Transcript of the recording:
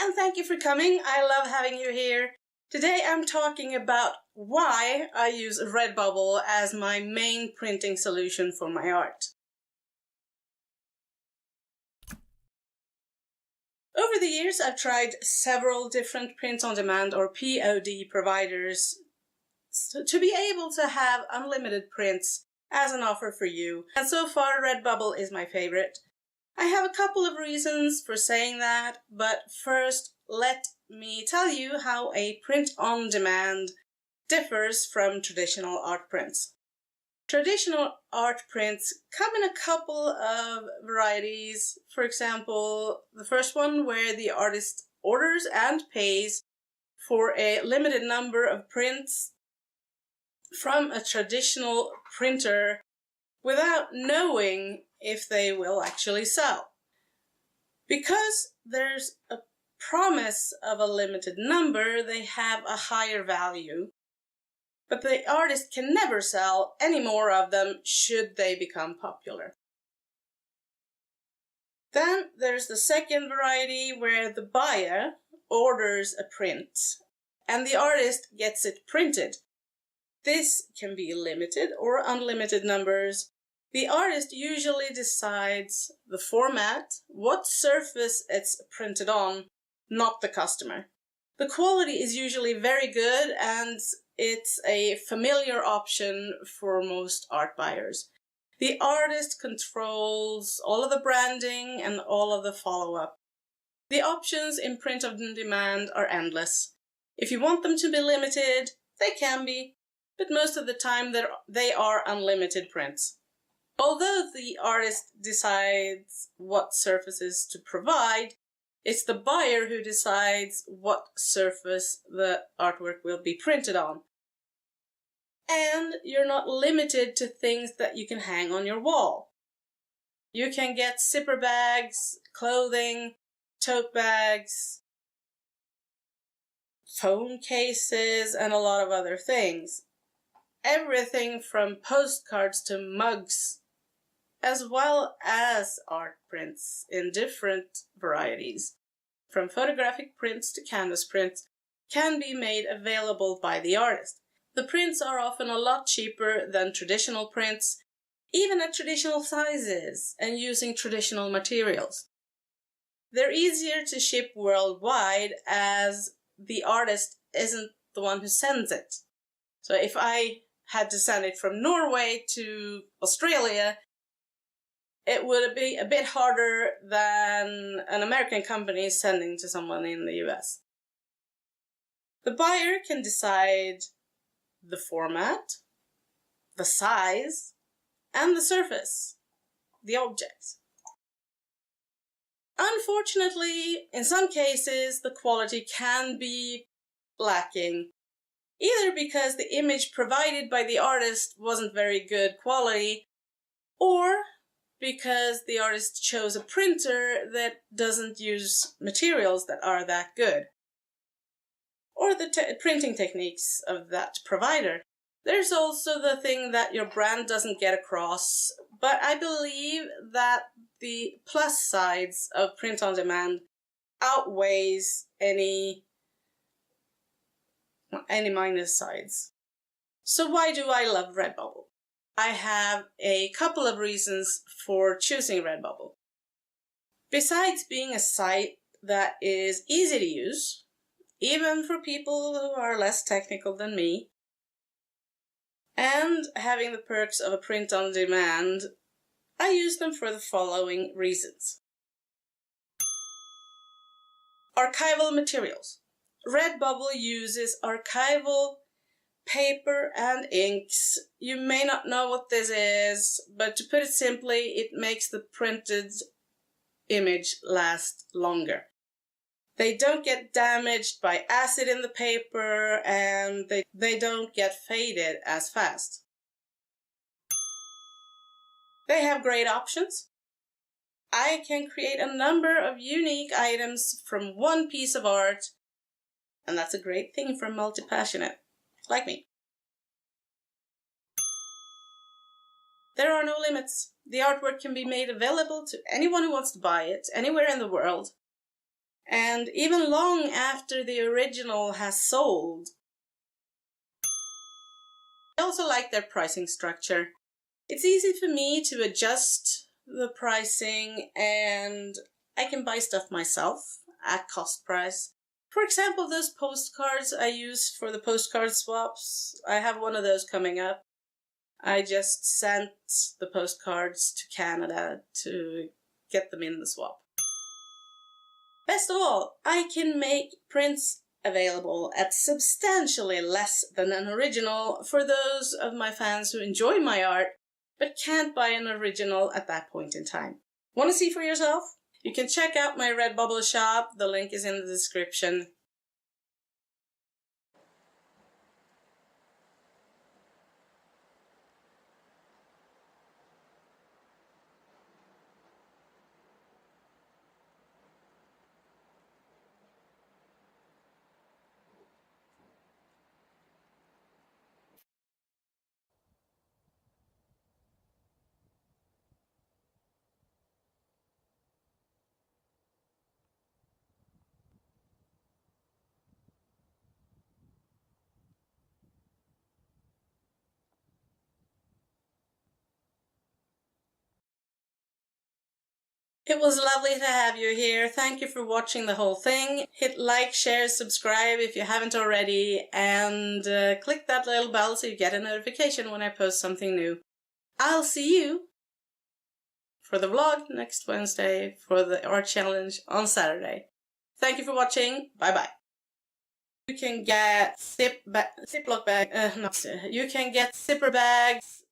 and thank you for coming. I love having you here. Today I'm talking about why I use Redbubble as my main printing solution for my art. Over the years, I've tried several different print-on-demand or POD providers to be able to have unlimited prints as an offer for you. And so far, Redbubble is my favorite. I have a couple of reasons for saying that, but first, let me tell you how a print-on-demand differs from traditional art prints. Traditional art prints come in a couple of varieties. For example, the first one where the artist orders and pays for a limited number of prints from a traditional printer without knowing if they will actually sell. Because there's a promise of a limited number, they have a higher value. But the artist can never sell any more of them should they become popular. Then there's the second variety where the buyer orders a print and the artist gets it printed. This can be limited or unlimited numbers. The artist usually decides the format, what surface it's printed on, not the customer. The quality is usually very good and it's a familiar option for most art buyers. The artist controls all of the branding and all of the follow-up. The options in print-on-demand are endless. If you want them to be limited, they can be, but most of the time they are unlimited prints. Although the artist decides what surfaces to provide, it's the buyer who decides what surface the artwork will be printed on. And you're not limited to things that you can hang on your wall. You can get zipper bags, clothing, tote bags, phone cases, and a lot of other things. Everything from postcards to mugs, as well as art prints in different varieties, from photographic prints to canvas prints, can be made available by the artist. The prints are often a lot cheaper than traditional prints, even at traditional sizes and using traditional materials. They're easier to ship worldwide as the artist isn't the one who sends it. So if I had to send it from Norway to Australia, it would be a bit harder than an American company sending to someone in the US. The buyer can decide the format, the size, and the surface, the object. Unfortunately, in some cases, the quality can be lacking, either because the image provided by the artist wasn't very good quality, or because the artist chose a printer that doesn't use materials that are that good, or the printing techniques of that provider. There's also the thing that your brand doesn't get across, but I believe that the plus sides of print-on-demand outweighs any minus sides. So why do I love Redbubble? I have a couple of reasons for choosing Redbubble. Besides being a site that is easy to use, even for people who are less technical than me, and having the perks of a print-on-demand, I use them for the following reasons. Archival Materials. Redbubble uses archival paper and inks. You may not know what this is, but to put it simply, it makes the printed image last longer. They don't get damaged by acid in the paper, and they don't get faded as fast. They have great options. I can create a number of unique items from one piece of art, and that's a great thing for multi-passionate, like me. There are no limits. The artwork can be made available to anyone who wants to buy it, anywhere in the world. and even long after the original has sold. I also like their pricing structure. It's easy for me to adjust the pricing, and I can buy stuff myself at cost price. For example, those postcards I use for the postcard swaps, I have one of those coming up. I just sent the postcards to Canada to get them in the swap. Best of all, I can make prints available at substantially less than an original for those of my fans who enjoy my art but can't buy an original at that point in time. Want to see for yourself? You can check out my Redbubble shop, the link is in the description. It was lovely to have you here. Thank you for watching the whole thing. Hit like, share, subscribe if you haven't already, and click that little bell so you get a notification when I post something new. I'll see you for the vlog next Wednesday, for the art challenge on Saturday. Thank you for watching. Bye bye. You can get you can get zipper bags